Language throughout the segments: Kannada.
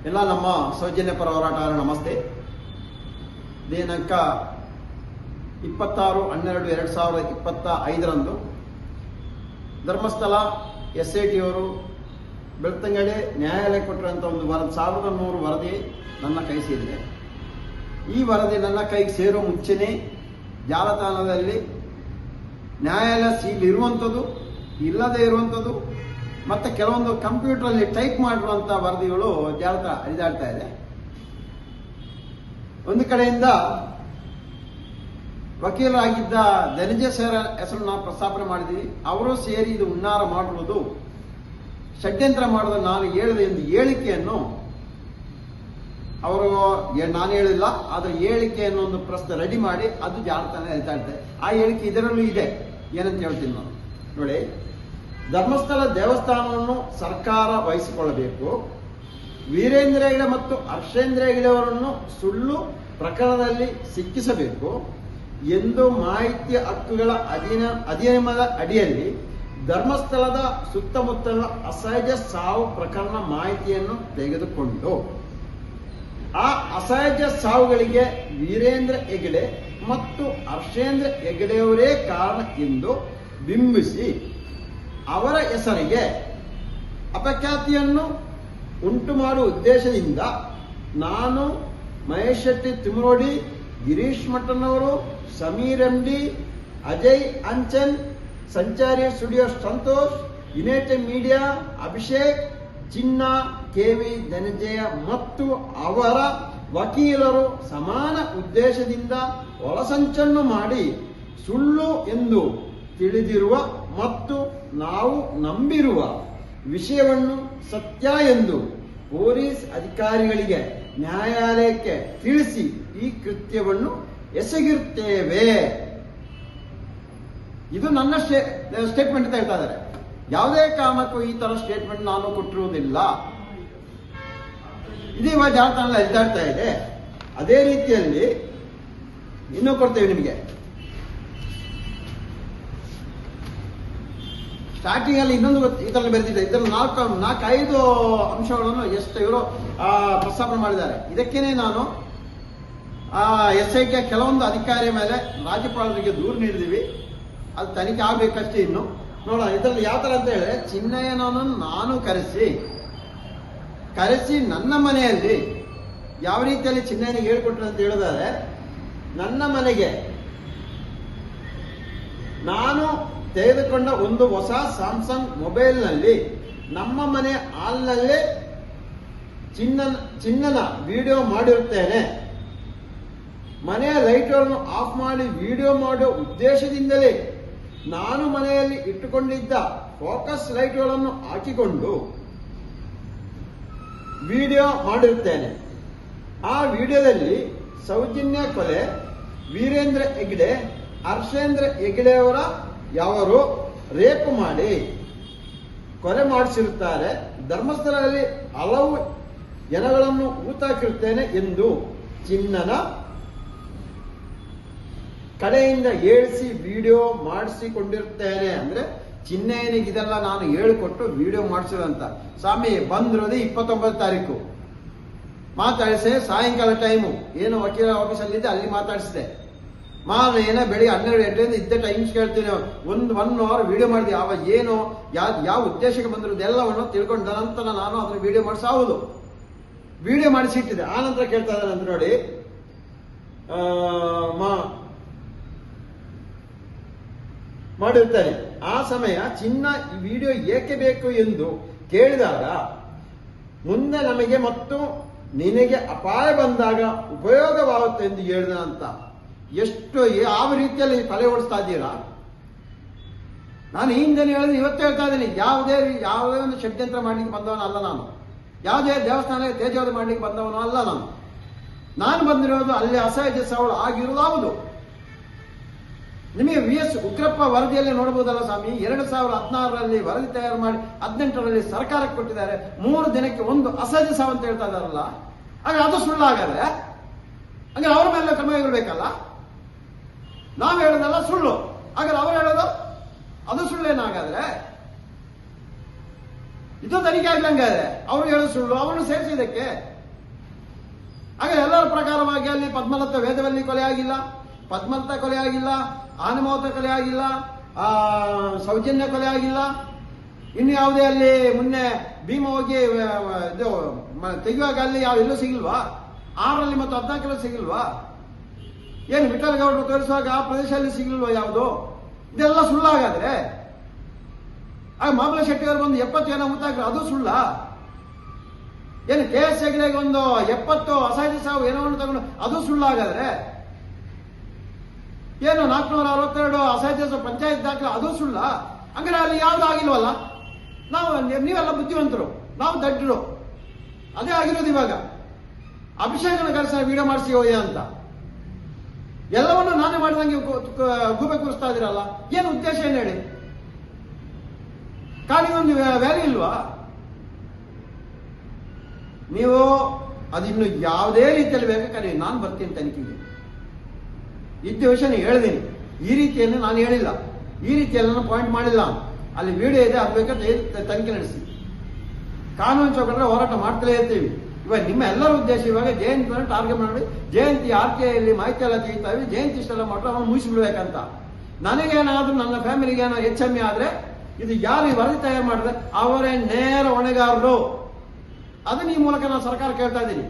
ಎಲ್ಲ ನಮ್ಮ ಸೌಜನ್ಯ ಪರ ಹೋರಾಟಗಾರ ನಮಸ್ತೆ. ದಿನಾಂಕ 26/12/2025 ಧರ್ಮಸ್ಥಳ SIT ಅವರು ಬೆಳ್ತಂಗಡಿ ನ್ಯಾಯಾಲಯ ಕೊಟ್ಟಿರುವಂಥ ಒಂದು 1100 ವರದಿ ನನ್ನ ಕೈ ಸೇರಿದೆ. ಈ ವರದಿ ನನ್ನ ಕೈಗೆ ಸೇರೋ ಮುಂಚೆನೇ ಜಾಲತಾಣದಲ್ಲಿ ನ್ಯಾಯಾಲಯ ಸೀಲ್ ಇರುವಂಥದ್ದು, ಇಲ್ಲದೇ ಇರುವಂಥದ್ದು ಮತ್ತು ಕೆಲವೊಂದು ಕಂಪ್ಯೂಟರಲ್ಲಿ ಟೈಪ್ ಮಾಡಿರುವಂಥ ವರದಿಗಳು ಹರಿದಾಡ್ತಾ ಇದೆ. ಒಂದು ಕಡೆಯಿಂದ ವಕೀಲರಾಗಿದ್ದ ಧನಂಜಯ ಸರ್ ಹೆಸರು ನಾವು ಪ್ರಸ್ತಾಪನೆ ಮಾಡಿದ್ದೀವಿ. ಅವರು ಸೇರಿ ಇದು ಹುನ್ನಾರ ಮಾಡಿರುವುದು, ಷಡ್ಯಂತ್ರ ಮಾಡೋದು ನಾನು ಹೇಳಿದ ಒಂದು ಹೇಳಿಕೆಯನ್ನು ಅವರು ನಾನು ಹೇಳಿಲ್ಲ, ಅದರ ಹೇಳಿಕೆಯನ್ನು ಒಂದು ಪ್ರಶ್ನೆ ರೆಡಿ ಮಾಡಿ ಅದು ಜಾಲತಾಣ ಹೇಳ್ತಾ ಇರ್ತಾರೆ. ಆ ಹೇಳಿಕೆ ಇದರಲ್ಲೂ ಇದೆ. ಏನಂತ ಹೇಳ್ತೀನಿ ನಾನು ನೋಡಿ. ಧರ್ಮಸ್ಥಳ ದೇವಸ್ಥಾನವನ್ನು ಸರ್ಕಾರ ವಹಿಸಿಕೊಳ್ಳಬೇಕು. ವೀರೇಂದ್ರ ಹೆಗಡೆ ಮತ್ತು ಹರ್ಷೇಂದ್ರ ಹೆಗಡೆ ಅವರನ್ನು ಸುಳ್ಳು ಪ್ರಕರಣದಲ್ಲಿ ಸಿಕ್ಕಿಸಬೇಕು ಎಂದು ಮಾಹಿತಿ ಹಕ್ಕುಗಳ ಅಧಿನಿಯಮದ ಅಡಿಯಲ್ಲಿ ಧರ್ಮಸ್ಥಳದ ಸುತ್ತಮುತ್ತಲ ಅಸಹಜ ಸಾವು ಪ್ರಕರಣ ಮಾಹಿತಿಯನ್ನು ತೆಗೆದುಕೊಂಡು ಆ ಅಸಹಜ ಸಾವುಗಳಿಗೆ ವೀರೇಂದ್ರ ಹೆಗಡೆ ಮತ್ತು ಹರ್ಷೇಂದ್ರ ಹೆಗಡೆಯವರೇ ಕಾರಣ ಎಂದು ಬಿಂಬಿಸಿ ಅವರ ಹೆಸರಿಗೆ ಅಪಖ್ಯಾತಿಯನ್ನು ಉಂಟು ಮಾಡುವ ಉದ್ದೇಶದಿಂದ ನಾನು, ಮಹೇಶ್ ಶೆಟ್ಟಿ ತಿಮರೋಡಿ, ಗಿರೀಶ್ ಮಠಣ್ಣವರು, ಸಮೀರ್ MD, ಅಜಯ್ ಅಂಚನ್, ಸಂಚಾರಿ studio Santosh, United media Abhishek, ಚಿನ್ನ, KV ಧನಂಜಯ ಮತ್ತು ಅವರ ವಕೀಲರು ಸಮಾನ ಉದ್ದೇಶದಿಂದ ಒಳಸಂಚನ್ನು ಮಾಡಿ ಸುಳ್ಳು ಎಂದು ತಿಳಿದಿರುವ ಮತ್ತು ನಾವು ನಂಬಿರುವ ವಿಷಯವನ್ನು ಸತ್ಯ ಎಂದು ಪೊಲೀಸ್ ಅಧಿಕಾರಿಗಳಿಗೆ, ನ್ಯಾಯಾಲಯಕ್ಕೆ ತಿಳಿಸಿ ಈ ಕೃತ್ಯವನ್ನು ಎಸಗಿರುತ್ತೇವೆ. ಇದು ನನ್ನ ಸ್ಟೇಟ್ಮೆಂಟ್ ಅಂತ ಹೇಳ್ತಾ ಇದ್ದಾರೆ. ಯಾವುದೇ ಕಾರಣಕ್ಕೂ ಈ ತರ ಸ್ಟೇಟ್ಮೆಂಟ್ ನಾನು ಕೊಟ್ಟಿರುವುದಿಲ್ಲ. ಇದು ಇವಾಗ ಜಾಲತಾಣ ಎದ್ದಾಡ್ತಾ ಇದೆ. ಅದೇ ರೀತಿಯಲ್ಲಿ ಇನ್ನೂ ಕೊಡ್ತೇವೆ ನಿಮಗೆ. ಸ್ಟಾರ್ಟಿಂಗ್ ಅಲ್ಲಿ ಇನ್ನೊಂದು ಇದರಲ್ಲಿ ಬರೆದಿದೆ. ಇದರಲ್ಲಿ 4-5 ಅಂಶಗಳನ್ನು ಎಷ್ಟು ಇವರು ಪ್ರಸ್ತಾಪನೆ ಮಾಡಿದ್ದಾರೆ. ಇದಕ್ಕೇನೆ ನಾನು SIT ಕೆಲವೊಂದು ಅಧಿಕಾರಿಯ ಮೇಲೆ ರಾಜ್ಯಪಾಲರಿಗೆ ದೂರು ನೀಡಿದ್ದೀವಿ. ಅದು ತನಿಖೆ ಆಗ್ಬೇಕಷ್ಟೇ. ಇನ್ನು ನೋಡೋಣ ಇದರಲ್ಲಿ ಯಾವ ತರ ಅಂತ ಹೇಳಿದ್ರೆ, ಚಿನ್ನಯ್ಯನನ್ನು ನಾನು ಕರೆಸಿ ನನ್ನ ಮನೆಯಲ್ಲಿ ಯಾವ ರೀತಿಯಲ್ಲಿ ಚಿನ್ನಯ್ಯನಿಗೆ ಹೇಳ್ಕೊಟ್ರು ಅಂತ ಹೇಳಿದರೆ, ನನ್ನ ಮನೆಗೆ ನಾನು ತೆಗೆದುಕೊಂಡ ಒಂದು ಹೊಸ ಸ್ಯಾಮ್ಸಂಗ್ ಮೊಬೈಲ್ನಲ್ಲಿ ನಮ್ಮ ಮನೆ ಹಾಲ್ನಲ್ಲೇ ಚಿನ್ನನ ವಿಡಿಯೋ ಮಾಡಿರುತ್ತೇನೆ. ಮನೆಯ ಲೈಟ್ಗಳನ್ನು ಆಫ್ ಮಾಡಿ ವಿಡಿಯೋ ಮಾಡುವ ಉದ್ದೇಶದಿಂದಲೇ ನಾನು ಮನೆಯಲ್ಲಿ ಇಟ್ಟುಕೊಂಡಿದ್ದ ಫೋಕಸ್ ಲೈಟ್ಗಳನ್ನು ಹಾಕಿಕೊಂಡು ವಿಡಿಯೋ ಮಾಡಿರುತ್ತೇನೆ. ಆ ವಿಡಿಯೋದಲ್ಲಿ ಸೌಜನ್ಯ ಕೊಲೆ, ವೀರೇಂದ್ರ ಹೆಗಡೆ, ಹರ್ಷೇಂದ್ರ ಹೆಗಡೆಯವರ ಯಾವರು ರೇಪ್ ಮಾಡಿ ಕೊಲೆ ಮಾಡಿಸಿರುತ್ತಾರೆ. ಧರ್ಮಸ್ಥಳದಲ್ಲಿ ಹಲವು ಜನಗಳನ್ನು ಊತಾಕಿರುತ್ತೇನೆ ಎಂದು ಚಿನ್ನನ ಕಡೆಯಿಂದ ಹೇಳಿಸಿ ವಿಡಿಯೋ ಮಾಡಿಸಿಕೊಂಡಿರುತ್ತೇನೆ. ಅಂದ್ರೆ ಚಿನ್ನಯ್ಯನಿಗೆ ಇದೆಲ್ಲ ನಾನು ಹೇಳಿಕೊಟ್ಟು ವಿಡಿಯೋ ಮಾಡಿಸಿದಂತ. ಸ್ವಾಮಿ ಬಂದಿರೋದು 29 ತಾರೀಕು ಮಾತಾಡಿಸಿ, ಸಾಯಂಕಾಲ ಟೈಮು ಏನು ವಕೀಲ ಆಫೀಸಲ್ಲಿದ್ದೆ ಅಲ್ಲಿ ಮಾತಾಡಿಸಿದೆ. ಏನೋ ಬೆಳಿಗ್ಗೆ 12 ಗಂಟೆಯಿಂದ ಇದ್ದ ಟೈಮ್ಸ್ ಕೇಳ್ತೀನಿ. 1 ಅವರ್ ವಿಡಿಯೋ ಮಾಡಿದೆ. ಅವಾಗ ಏನು ಯಾವ ಉದ್ದೇಶಕ್ಕೆ ಬಂದಿರೋದು ಎಲ್ಲವನ್ನು ತಿಳ್ಕೊಂಡ ನಂತರ ನಾನು ಅದನ್ನ ವಿಡಿಯೋ ಮಾಡಿಸಬಹುದು, ವಿಡಿಯೋ ಮಾಡಿಸಿಟ್ಟಿದೆ. ಆ ನಂತರ ಕೇಳ್ತಾ ಇದ್ದಾನೆ ಅಂತ ನೋಡಿ. ಮಾಡಿರ್ತಾರೆ. ಆ ಸಮಯ ಚಿನ್ನ ಈ ವಿಡಿಯೋ ಏಕೆ ಬೇಕು ಎಂದು ಕೇಳಿದಾಗ, ಮುಂದೆ ನಮಗೆ ಮತ್ತು ನಿನಗೆ ಅಪಾಯ ಬಂದಾಗ ಉಪಯೋಗವಾಗುತ್ತೆ ಎಂದು ಹೇಳಿದ ಅಂತ. ಎಷ್ಟು ಯಾವ ರೀತಿಯಲ್ಲಿ ತಲೆ ಓಡಿಸ್ತಾ ಇದ್ದೀರಾ? ನಾನು ಹಿಂದೆ ಹೇಳಿದ್ರೆ ಇವತ್ತು ಹೇಳ್ತಾ ಇದ್ದೀನಿ. ಯಾವುದೇ ಒಂದು ಷಡ್ಯಂತ್ರ ಮಾಡ್ಲಿಕ್ಕೆ ಬಂದವನಲ್ಲ ನಾನು. ಯಾವುದೇ ದೇವಸ್ಥಾನ ತೇಜೋವಧೆ ಮಾಡ್ಲಿಕ್ಕೆ ಬಂದವನು ಅಲ್ಲ ನಾನು ಬಂದಿರೋದು ಅಲ್ಲಿ ಅಸಹಜ ಸಾವು ಆಗಿರುವುದು ಹೌದು. ನಿಮಗೆ VS ಉಗ್ರಪ್ಪ ವರದಿಯಲ್ಲೇ ನೋಡಬಹುದಲ್ಲ ಸ್ವಾಮಿ. 2016ರಲ್ಲಿ ವರದಿ ತಯಾರು ಮಾಡಿ 18ರಲ್ಲಿ ಸರ್ಕಾರಕ್ಕೆ ಕೊಟ್ಟಿದ್ದಾರೆ. 3 ದಿನಕ್ಕೆ ಒಂದು ಅಸಹಜ ಸಾವು ಅಂತ ಹೇಳ್ತಾ ಇದ್ದಾರಲ್ಲ, ಹಾಗೆ ಅದು ಸುಳ್ಳು ಹಾಗಾದ್ರೆ ಅವ್ರ ಮೇಲೆ ಕ್ರಮ ಇರಬೇಕಲ್ಲ. ನಾವು ಹೇಳೋದಲ್ಲ ಸುಳ್ಳು, ಹಾಗಾದ್ರೆ ಅವ್ರು ಹೇಳೋದು ಅದು ಸುಳ್ಳೇನಾಗಾದ್ರೆ ಇದು ತನಿಖೆ ಆಗ್ಲಂಗೆ ಅವರು ಹೇಳೋ ಸುಳ್ಳು ಅವನು ಸೇರಿಸಿದಕ್ಕೆ. ಹಾಗೆ ಎಲ್ಲರ ಪ್ರಕಾರವಾಗಿ ಅಲ್ಲಿ ಪದ್ಮಲತಾ ವೇದವಲ್ಲಿ ಕೊಲೆ ಆಗಿಲ್ಲ, ಪದ್ಮಲತಾ ಕೊಲೆ ಆಗಿಲ್ಲ, ಆನಮೋತ ಕೊಲೆ ಆಗಿಲ್ಲ, ಸೌಜನ್ಯ ಕೊಲೆ ಆಗಿಲ್ಲ. ಇನ್ನು ಯಾವುದೇ ಅಲ್ಲಿ ಮೊನ್ನೆ ಭೀಮ ಹೋಗಿ ಇದು ತೆಗೆಯುವಾಗ ಅಲ್ಲಿ ಎಲ್ಲೂ ಸಿಗಿಲ್ವಾ? 6ರಲ್ಲಿ ಮತ್ತು 14ರಲ್ಲಿ ಸಿಗಿಲ್ವಾ? ಏನು ವಿಠಲ್ ಗೌಡರು ತೋರಿಸುವಾಗ ಆ ಪ್ರದೇಶದಲ್ಲಿ ಸಿಗಿಲ್ವಾ ಯಾವುದು? ಇದೆಲ್ಲ ಸುಳ್ಳಾಗಾದ್ರೆ ಆಗ ಮಾಮಲ ಶೆಟ್ಟಿ ಅವರು ಬಂದು 70 ಏನೋ ಮುತ್ತಾಕ್ರು, ಅದು ಸುಳ್ಳ? ಏನು KS ಹೆಗ್ಡೆಗೆ ಒಂದು 70 ಅಸಹಜ ಸಾವು ಏನೋ ತಗೊಂಡು ಅದು ಸುಳ್ಳಾಗಾದ್ರೆ, ಏನು 462 ಅಸಹಜ ಪಂಚಾಯತ್ ದಾಖಲೆ ಅದು ಸುಳ್ಳ? ಹಂಗಾರೆ ಅಲ್ಲಿ ಯಾವ್ದು ಆಗಿಲ್ವಲ್ಲ? ನೀವೆಲ್ಲ ಬುದ್ಧಿವಂತರು, ನಾವು ದಡ್ಡರು. ಅದೇ ಆಗಿರೋದು ಇವಾಗ. ಅಭಿಷೇಕನ ಕರೆಸ ವಿಡಿಯೋ ಮಾಡಿಸಿ ಹೋಯ ಅಂತ ಎಲ್ಲವನ್ನು ನಾನೇ ಮಾಡಿದಂಗೆ ಗೂಬೆ ಕೂರಿಸ್ತಾ ಇದ್ದೀರಲ್ಲ, ಏನು ಉದ್ದೇಶ ಏನು ಹೇಳಿ? ಕಾಡಿಗೊಂದು ವ್ಯಾಲ್ಯೂ ಇಲ್ವಾ? ನೀವು ಅದಿನ್ನು ಯಾವುದೇ ರೀತಿಯಲ್ಲಿ ಬೇಕಾದ್ರೆ ನಾನು ಬರ್ತೀನಿ ತನಿಖೆಗೆ. ಇದ್ದ ವಿಷಯ ಹೇಳಿದ್ದೀನಿ. ಈ ರೀತಿಯಲ್ಲಿ ನಾನು ಹೇಳಿಲ್ಲ, ಈ ರೀತಿಯಲ್ಲಿ ನಾನು ಪಾಯಿಂಟ್ ಮಾಡಿಲ್ಲ. ಅಲ್ಲಿ ವಿಡಿಯೋ ಇದೆ, ಅದು ಬೇಕಾದ್ರೆ ತನಿಖೆ ನಡೆಸಿ. ಕಾನೂನು ಚೌಕಟ್ಟಲ್ಲಿ ಹೋರಾಟ ಮಾಡ್ತಲೇ ಇರ್ತೀವಿ. ಇವಾಗ ನಿಮ್ಮ ಎಲ್ಲರ ಉದ್ದೇಶ ಇವಾಗ ಜಯಂತಿ ಟಾರ್ಗೆಟ್ ಮಾಡಿ ಜಯಂತಿ RTIಯಲ್ಲಿ ಮಾಹಿತಿ ಎಲ್ಲ ತೆಗಿತಾ ಇವಿ, ಜಯಂತಿ ಇಷ್ಟೆಲ್ಲ ಮಾಡ್ರೆ ಅವನು ಮುಗಿಸ್ಬಿಡ್ಬೇಕಂತ. ನನಗೇನಾದ್ರೂ ನನ್ನ ಫ್ಯಾಮಿಲಿಗೆ ಏನೋ HME ಆದ್ರೆ ಇದು ಯಾರು ವರದಿ ತಯಾರು ಮಾಡಿದ್ರೆ ಅವರೇ ನೇರ ಹೊಣೆಗಾರರು. ಅದನ್ನ ಈ ಮೂಲಕ ನಾನು ಸರ್ಕಾರ ಕೇಳ್ತಾ ಇದ್ದೀನಿ.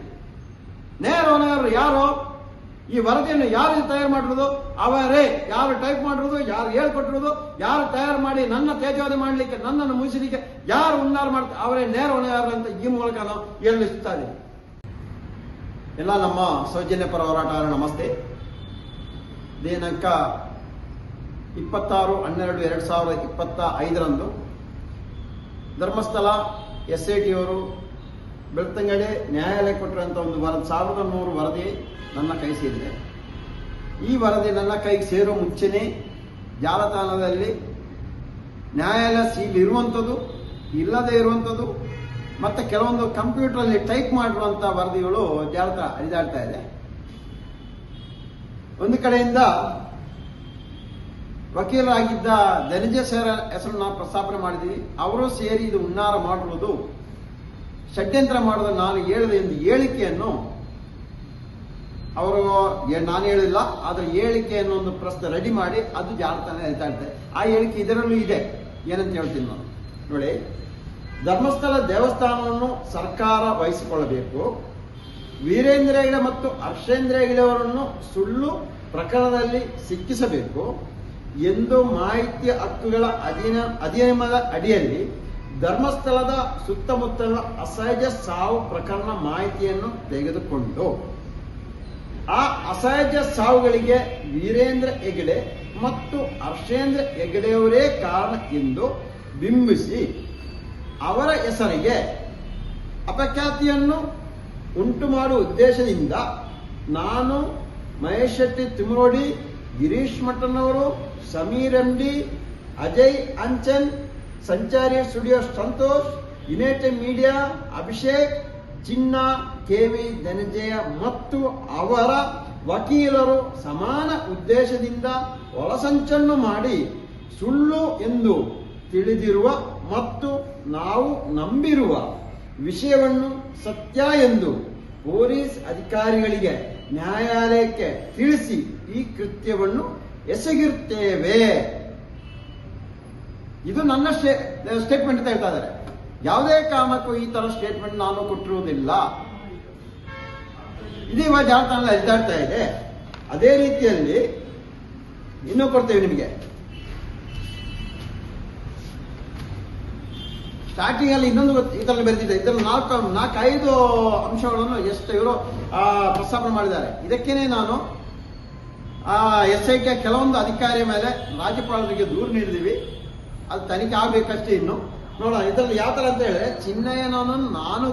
ನೇರ ಹೊಣೆಗಾರರು ಯಾರು? ಈ ವರದಿಯನ್ನು ಯಾರು ತಯಾರು ಮಾಡಿರೋದು ಅವರೇ. ಯಾರು ಟೈಪ್ ಮಾಡಿರೋದು, ಯಾರು ಹೇಳ್ಕೊಟ್ಟಿರೋದು, ಯಾರು ತಯಾರು ಮಾಡಿ ನನ್ನ ತೇಜವಾದ ಮಾಡಲಿಕ್ಕೆ, ನನ್ನನ್ನು ಮುಗಿಸಲಿಕ್ಕೆ ಯಾರು ಉನ್ನಾರ ಮಾಡ್ತಾರೆ ಅವರೇ ನೇರ ಹೊಣೆಗಾರರು ಅಂತ ಈ ಮೂಲಕ ನಾವು ಹೇಳಿಸ್ತಾ ಇದ್ದೀವಿ. ಎಲ್ಲ ನಮ್ಮ ಸೌಜನ್ಯ ಪರ ಹೋರಾಟಗಾರ ನಮಸ್ತೆ. ದಿನಾಂಕ 26/12/2025 ಧರ್ಮಸ್ಥಳ SIT ಅವರು ಬೆಳ್ತಂಗಡಿ ನ್ಯಾಯಾಲಯ ಕೊಟ್ಟಿರುವಂಥ ಒಂದು 1100 ವರದಿ ನನ್ನ ಕೈ ಸೇರಿದೆ. ಈ ವರದಿ ನನ್ನ ಕೈಗೆ ಸೇರೋ ಮುಂಚೆನೇ ಜಾಲತಾಣದಲ್ಲಿ ನ್ಯಾಯಾಲಯ ಸೀಲ್ ಇರುವಂಥದ್ದು, ಇಲ್ಲದೆ ಇರುವಂಥದ್ದು, ಮತ್ತೆ ಕೆಲವೊಂದು ಕಂಪ್ಯೂಟರಲ್ಲಿ ಟೈಪ್ ಮಾಡಿರುವಂಥ ವರದಿಗಳು ಜಾಲತಾಣ ಹರಿದಾಡ್ತಾ ಇದೆ. ಒಂದು ಕಡೆಯಿಂದ ವಕೀಲರಾಗಿದ್ದ ಧನಂಜಯ ಸರ್ ಹೆಸರು ನಾವು ಪ್ರಸ್ತಾಪನೆ ಮಾಡಿದ್ದೀವಿ. ಅವರು ಸೇರಿ ಇದು ಹುನ್ನಾರ ಮಾಡಿರುವುದು, ಷಡ್ಯಂತ್ರ ಮಾಡೋದು ನಾನು ಹೇಳಿದೆ ಎಂದು ಹೇಳಿಕೆಯನ್ನು ಅವರು ನಾನು ಹೇಳಿಲ್ಲ, ಅದರ ಹೇಳಿಕೆಯನ್ನು ಒಂದು ಪ್ರಶ್ನೆ ರೆಡಿ ಮಾಡಿ ಅದು ಜಾಲತಾಣ ಹೇಳ್ತಾ ಇರ್ತಾರೆ. ಆ ಹೇಳಿಕೆ ಇದರಲ್ಲೂ ಇದೆ. ಏನಂತ ಹೇಳ್ತೀನಿ ನಾನು ನೋಡಿ. ಧರ್ಮಸ್ಥಳ ದೇವಸ್ಥಾನವನ್ನು ಸರ್ಕಾರ ವಹಿಸಿಕೊಳ್ಳಬೇಕು. ವೀರೇಂದ್ರ ಹೆಗ್ಡೆ ಮತ್ತು ಹರ್ಷೇಂದ್ರ ಹೆಗ್ಡೆ ಅವರನ್ನು ಸುಳ್ಳು ಪ್ರಕರಣದಲ್ಲಿ ಸಿಕ್ಕಿಸಬೇಕು ಎಂದು ಮಾಹಿತಿ ಹಕ್ಕುಗಳ ಅಧಿನಿಯಮದ ಅಡಿಯಲ್ಲಿ ಧರ್ಮಸ್ಥಳದ ಸುತ್ತಮುತ್ತಲ ಅಸಹಜ ಸಾವು ಪ್ರಕರಣ ಮಾಹಿತಿಯನ್ನು ತೆಗೆದುಕೊಂಡು ಆ ಅಸಹಜ ಸಾವುಗಳಿಗೆ ವೀರೇಂದ್ರ ಹೆಗ್ಡೆ ಮತ್ತು ಹರ್ಷೇಂದ್ರ ಹೆಗ್ಡೆಯವರೇ ಕಾರಣ ಎಂದು ಬಿಂಬಿಸಿ ಅವರ ಹೆಸರಿಗೆ ಅಪಖ್ಯಾತಿಯನ್ನು ಉಂಟು ಮಾಡುವ ಉದ್ದೇಶದಿಂದ ನಾನು, ಮಹೇಶ್ ಶೆಟ್ಟಿ ತಿಮರೋಡಿ, ಗಿರೀಶ್ ಮಠನವರು, ಸಮೀರ್ MD, ಅಜಯ್ ಅಂಚನ್, ಸಂಚಾರಿ studio Santosh, United media Abhishek, ಚಿನ್ನ, KV ಧನಂಜಯ ಮತ್ತು ಅವರ ವಕೀಲರು ಸಮಾನ ಉದ್ದೇಶದಿಂದ ಒಳಸಂಚನ್ನು ಮಾಡಿ ಸುಳ್ಳು ಎಂದು ತಿಳಿದಿರುವ ಮತ್ತು ನಾವು ನಂಬಿರುವ ವಿಷಯವನ್ನು ಸತ್ಯ ಎಂದು ಪೊಲೀಸ್ ಅಧಿಕಾರಿಗಳಿಗೆ ನ್ಯಾಯಾಲಯಕ್ಕೆ ತಿಳಿಸಿ ಈ ಕೃತ್ಯವನ್ನು ಎಸಗಿರುತ್ತೇವೆ. ಇದು ನನ್ನ ಸ್ಟೇಟ್ಮೆಂಟ್ ಅಂತ ಹೇಳ್ತಾ ಇದ್ದಾರೆ. ಯಾವುದೇ ಕಾರಣಕ್ಕೂ ಈ ತರ ಸ್ಟೇಟ್ಮೆಂಟ್ ನಾನು ಕೊಟ್ಟಿರುವುದಿಲ್ಲ. ಇದೀಗ ಜಾಲತಾಣ ಎದ್ದಾಡ್ತಾ ಇದೆ. ಅದೇ ರೀತಿಯಲ್ಲಿ ಇನ್ನೂ ಕೊಡ್ತೇವೆ ನಿಮಗೆ. ಸ್ಟಾರ್ಟಿಂಗ್ ಅಲ್ಲಿ ಇನ್ನೊಂದು ಇದರಲ್ಲಿ ಬರೆದಿದೆ. ಇದರಲ್ಲಿ 4-5 ಅಂಶಗಳನ್ನು ಎಷ್ಟು ಇವರು ಪ್ರಸ್ತಾಪನೆ ಮಾಡಿದ್ದಾರೆ. ಇದಕ್ಕೇನೆ ನಾನು SIT ಕೆಲವೊಂದು ಅಧಿಕಾರಿಯ ಮೇಲೆ ರಾಜ್ಯಪಾಲರಿಗೆ ದೂರು ನೀಡಿದೀವಿ. ಅದು ತನಿಖೆ ಆಗ್ಬೇಕಷ್ಟೇ. ಇನ್ನು ನೋಡೋಣ ಇದರಲ್ಲಿ ಯಾವ ತರ ಅಂತ ಹೇಳಿದ್ರೆ, ಚಿನ್ನಯ್ಯನನ್ನು ನಾನು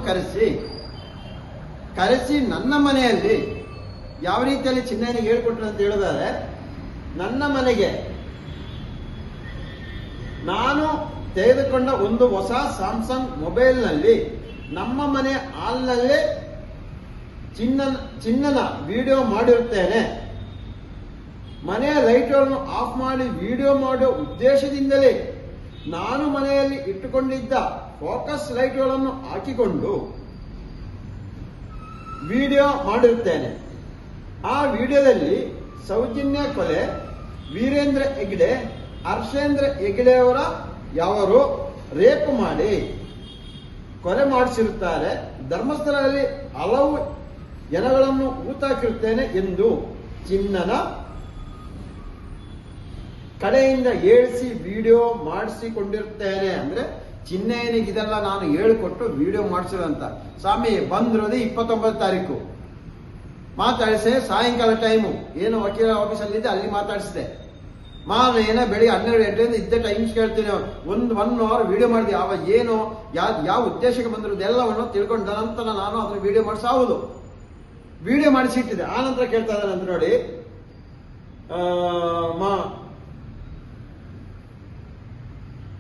ಕರೆಸಿ ನನ್ನ ಮನೆಯಲ್ಲಿ ಯಾವ ರೀತಿಯಲ್ಲಿ ಚಿನ್ನಯ್ಯನಿಗೆ ಹೇಳ್ಕೊಟ್ರು ಅಂತ ಹೇಳಿದರೆ, ನನ್ನ ಮನೆಗೆ ನಾನು ತೆಗೆದುಕೊಂಡ ಒಂದು ಹೊಸ ಸ್ಯಾಮ್ಸಂಗ್ ಮೊಬೈಲ್ನಲ್ಲಿ ನಮ್ಮ ಮನೆ ಹಾಲ್ನಲ್ಲೇ ಚಿನ್ನನ ವಿಡಿಯೋ ಮಾಡಿರುತ್ತೇನೆ. ಮನೆಯ ಲೈಟ್ಗಳನ್ನು ಆಫ್ ಮಾಡಿ ವಿಡಿಯೋ ಮಾಡುವ ಉದ್ದೇಶದಿಂದಲೇ ನಾನು ಮನೆಯಲ್ಲಿ ಇಟ್ಟುಕೊಂಡಿದ್ದ ಫೋಕಸ್ ಲೈಟ್ಗಳನ್ನು ಹಾಕಿಕೊಂಡು ವಿಡಿಯೋ ಮಾಡಿರುತ್ತೇನೆ. ಆ ವಿಡಿಯೋದಲ್ಲಿ ಸೌಜನ್ಯ ಕೊಲೆ, ವೀರೇಂದ್ರ ಹೆಗ್ಡೆ, ಹರ್ಷೇಂದ್ರ ಹೆಗ್ಡೆಯವರ ಯಾವರು ರೇಪ್ ಮಾಡಿ ಕೊಲೆ ಮಾಡಿಸಿರುತ್ತಾರೆ. ಧರ್ಮಸ್ಥಳದಲ್ಲಿ ಹಲವು ಜನಗಳನ್ನು ಊತಾಕಿರುತ್ತೇನೆ ಎಂದು ಚಿನ್ನನ ಕಡೆಯಿಂದ ಹೇಳಿಸಿ ವಿಡಿಯೋ ಮಾಡಿಸಿಕೊಂಡಿರುತ್ತೇನೆ. ಅಂದ್ರೆ ಚಿನ್ನಯ್ಯನಿಗೆ ಇದೆಲ್ಲ ನಾನು ಹೇಳಿಕೊಟ್ಟು ವಿಡಿಯೋ ಮಾಡಿಸಿದಂತ. ಸ್ವಾಮಿ ಬಂದಿರೋದು 29 ತಾರೀಕು. ಮಾತಾಡಿಸಿ ಸಾಯಂಕಾಲ ಟೈಮು ಏನು ವಕೀಲ ಆಫೀಸಲ್ಲಿದ್ದೆ ಅಲ್ಲಿ ಮಾತಾಡಿಸಿದೆ. ಏನ ಬೆಳಿಗ್ಗೆ 12 ಗಂಟೆಯಿಂದ ಇದ್ದ ಟೈಮ್ಸ್ ಕೇಳ್ತೀನಿ. ಒನ್ ಅವರ್ ವಿಡಿಯೋ ಮಾಡಿದೆ. ಅವ ಏನು ಯಾವ ಉದ್ದೇಶಕ್ಕೆ ಬಂದಿರೋದು ಎಲ್ಲವನ್ನು ತಿಳ್ಕೊಂಡ ನಂತರ ನಾನು ಅದನ್ನ ವಿಡಿಯೋ ಮಾಡಿಸಾವುದು ವಿಡಿಯೋ ಮಾಡಿಸಿಟ್ಟಿದೆ. ಆ ನಂತರ ಕೇಳ್ತಾ ಇದ್ದಾನೆ ಅಂತ ನೋಡಿ.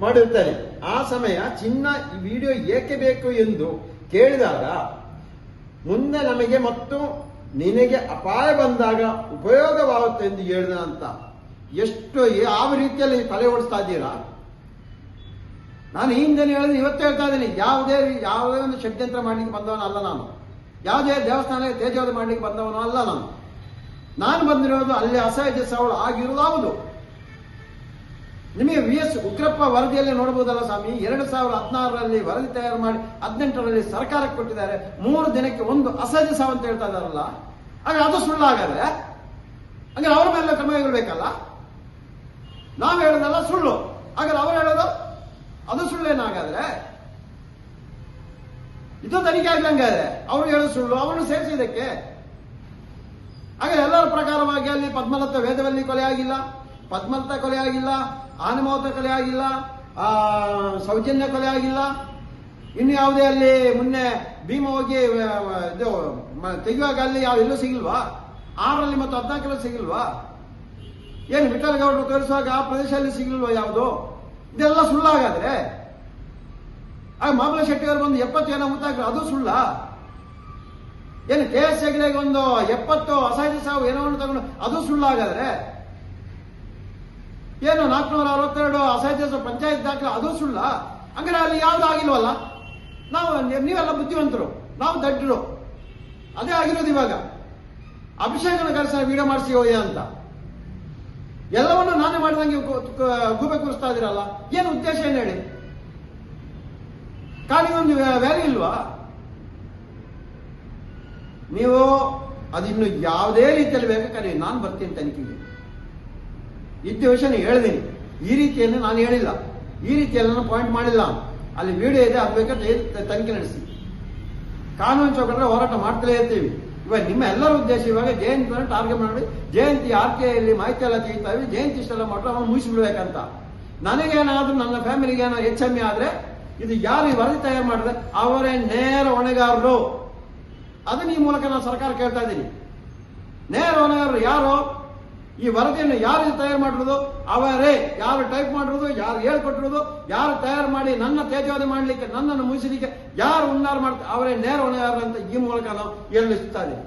ಮಾಡಿರ್ತಾನೆ. ಆ ಸಮಯ ಚಿನ್ನ ಈ ವಿಡಿಯೋ ಏಕೆ ಬೇಕು ಎಂದು ಕೇಳಿದಾಗ, ಮುಂದೆ ನಮಗೆ ಮತ್ತು ನಿನಗೆ ಅಪಾಯ ಬಂದಾಗ ಉಪಯೋಗವಾಗುತ್ತೆ ಎಂದು ಹೇಳಿದ ಅಂತ. ಎಷ್ಟು ಯಾವ ರೀತಿಯಲ್ಲಿ ತಲೆ ಓಡಿಸ್ತಾ ಇದ್ದೀರಾ? ನಾನು ಹಿಂದೆ ಹೇಳಿದ್ರೆ ಇವತ್ತು ಹೇಳ್ತಾ ಇದ್ದೀನಿ. ಯಾವುದೇ ಒಂದು ಷಡ್ಯಂತ್ರ ಮಾಡ್ಲಿಕ್ಕೆ ಬಂದವನಲ್ಲ ನಾನು. ಯಾವುದೇ ದೇವಸ್ಥಾನಕ್ಕೆ ತೇಜೋಧ ಮಾಡ್ಲಿಕ್ಕೆ ಬಂದವನು ಅಲ್ಲ ನಾನು ಬಂದಿರೋದು ಅಲ್ಲಿ ಅಸಹಜ ಸಾವಳು ಆಗಿರೋದು ಹೌದು. ನಿಮಗೆ VS ಉಗ್ರಪ್ಪ ವರದಿಯಲ್ಲಿ ನೋಡಬಹುದಲ್ಲ ಸ್ವಾಮಿ. 2016ರಲ್ಲಿ ವರದಿ ತಯಾರು ಮಾಡಿ 18ರಲ್ಲಿ ಸರ್ಕಾರಕ್ಕೆ ಕೊಟ್ಟಿದ್ದಾರೆ. 3 ದಿನಕ್ಕೆ ಒಂದು ಅಸಹಜ ಸಾವು ಅಂತ ಹೇಳ್ತಾ ಇದಾರಲ್ಲ. ಹಾಗೆ ಅದು ಸುಳ್ಳಾಗಾದ್ರೆ ಹಾಗೆ ಅವರ ಮೇಲೆ ಕ್ರಮ ಕೈಗೊಳ್ಬೇಕಲ್ಲ. ನಾವು ಹೇಳೋದಲ್ಲ ಸುಳ್ಳು, ಹಾಗಾದ್ರೆ ಅವರು ಹೇಳೋದು ಅದು ಸುಳ್ಳೇನಾಗಾದ್ರೆ ಇದು ತನಿಖೆ ಆಗ್ಲಂಗಾದ್ರೆ ಅವರು ಹೇಳೋದು ಸುಳ್ಳು, ಅವನು ಸೇರಿಸಿದಕ್ಕೆ. ಹಾಗೆ ಎಲ್ಲರ ಪ್ರಕಾರವಾಗಿ ಅಲ್ಲಿ ಪದ್ಮಲತಾ ವೇದವಲ್ಲಿ ಕೊಲೆ ಆಗಿಲ್ಲ, ಪದ್ಮಲತಾ ಕೊಲೆ ಆಗಿಲ್ಲ, ಆನಮೋತ ಕೊಲೆ ಆಗಿಲ್ಲ, ಸೌಜನ್ಯ ಕೊಲೆ ಆಗಿಲ್ಲ. ಇನ್ನು ಯಾವುದೇ ಅಲ್ಲಿ ಮೊನ್ನೆ ಭೀಮ ಹೋಗಿ ಇದು ತೆಗೆಯುವಾಗ ಅಲ್ಲಿ ಎಲ್ಲೂ ಸಿಗಿಲ್ವಾ? 6ರಲ್ಲಿ ಮತ್ತು 14ರಲ್ಲಿ ಸಿಗಿಲ್ವಾ? ಏನು ವಿಠಲ್ ಗೌಡರು ತೋರಿಸುವಾಗ ಆ ಪ್ರದೇಶದಲ್ಲಿ ಸಿಗಿಲ್ವಾ ಯಾವುದು? ಇದೆಲ್ಲ ಸುಳ್ಳಾಗಾದ್ರೆ ಮಾಮಲ ಶೆಟ್ಟಿ ಅವರು ಬಂದು 70 ಜನ ಮುತ್ತಾಕ್ರು, ಅದು ಸುಳ್ಳ? ಏನು KS ಹೆಗ್ಡೆಗೆ ಒಂದು 70 ಅಸಹಜ ಸಾವು ಏನೋ ತಗೊಂಡು ಅದು ಸುಳ್ಳಾಗಾದ್ರೆ, ಏನು 462 ಅಸಹಜ ಪಂಚಾಯತ್ ದಾಖಲೆ ಅದು ಸುಳ್ಳ? ಹಂಗಾರೆ ಅಲ್ಲಿ ಯಾವ್ದು ಆಗಿಲ್ವಲ್ಲ? ನೀವೆಲ್ಲ ಬುದ್ಧಿವಂತರು, ನಾವು ದಡ್ಡರು. ಅದೇ ಆಗಿರೋದು ಇವಾಗ. ಅಭಿಷೇಕನ ಕರೆಸ ವಿಡಿಯೋ ಮಾಡಿಸಿ ಹೋಯ್ಯ ಅಂತ ಎಲ್ಲವನ್ನು ನಾನೇ ಮಾಡಿದಂಗೆ ಗೂಬೆ ಕೂರಿಸ್ತಾ ಇದೀರಲ್ಲ. ಏನು ಉದ್ದೇಶ ಏನು ಹೇಳಿ? ಕಾಲಿಗೊಂದು ವ್ಯಾಲ್ಯೂ ಇಲ್ವಾ? ನೀವು ಅದಿನ್ನು ಯಾವುದೇ ರೀತಿಯಲ್ಲಿ ಬೇಕಾದ್ರೆ ನಾನು ಬರ್ತೀನಿ ತನಿಖೆಗೆ. ಇದ್ದ ವಿಷಯ ಹೇಳಿದ್ದೀನಿ. ಈ ರೀತಿಯನ್ನು ನಾನು ಹೇಳಿಲ್ಲ, ಈ ರೀತಿಯಲ್ಲಿ ನಾನು ಪಾಯಿಂಟ್ ಮಾಡಿಲ್ಲ. ಅಲ್ಲಿ ವಿಡಿಯೋ ಇದೆ, ಅದು ಬೇಕಾದ್ರೆ ತನಿಖೆ ನಡೆಸಿ. ಕಾನೂನು ಚೌಕಟ್ಟಲ್ಲಿ ಹೋರಾಟ ಮಾಡ್ತಲೇ ಇರ್ತೀವಿ. ಇವಾಗ ನಿಮ್ಮ ಎಲ್ಲರ ಉದ್ದೇಶ ಇವಾಗ ಜಯಂತಿ ಟಾರ್ಗೆಟ್ ಮಾಡಿ ಜಯಂತಿ RKಯಲ್ಲಿ ಮಾಹಿತಿ ಎಲ್ಲ ತೆಗಿತಾವೆ, ಜಯಂತಿ ಇಷ್ಟೆಲ್ಲ ಮಾಡ್ರೆ ಅವನು ಮುಗಿಸ್ಬಿಡ್ಬೇಕಂತ. ನನಗೇನಾದ್ರೂ ನನ್ನ ಫ್ಯಾಮಿಲಿಗೆ ಏನೋ HME ಆದ್ರೆ ಇದು ಯಾರು ಈ ವರದಿ ತಯಾರು ಮಾಡಿದ್ರೆ ಅವರೇ ನೇರ ಹೊಣೆಗಾರರು. ಅದನ್ನ ಈ ಮೂಲಕ ನಾನು ಸರ್ಕಾರ ಕೇಳ್ತಾ ಇದ್ದೀನಿ. ನೇರ ಹೊಣೆಗಾರರು ಯಾರು? ಈ ವರದಿಯನ್ನು ಯಾರು ತಯಾರು ಮಾಡಿರೋದು ಅವರೇ. ಯಾರು ಟೈಪ್ ಮಾಡಿರೋದು, ಯಾರು ಹೇಳ್ಕೊಟ್ಟಿರೋದು, ಯಾರು ತಯಾರು ಮಾಡಿ ನನ್ನ ತೇಜೋವಧೆ ಮಾಡಲಿಕ್ಕೆ, ನನ್ನನ್ನು ಮುಗಿಸಲಿಕ್ಕೆ ಯಾರು ಹುನ್ನಾರ ಮಾಡ್ತಾರೆ ಅವರೇ ನೇರ ಹೊಣೆಗಾರರು ಅಂತ ಈ ಮೂಲಕ ನಾವು ಹೇಳಿಸ್ತಾ ಇದ್ದೀವಿ.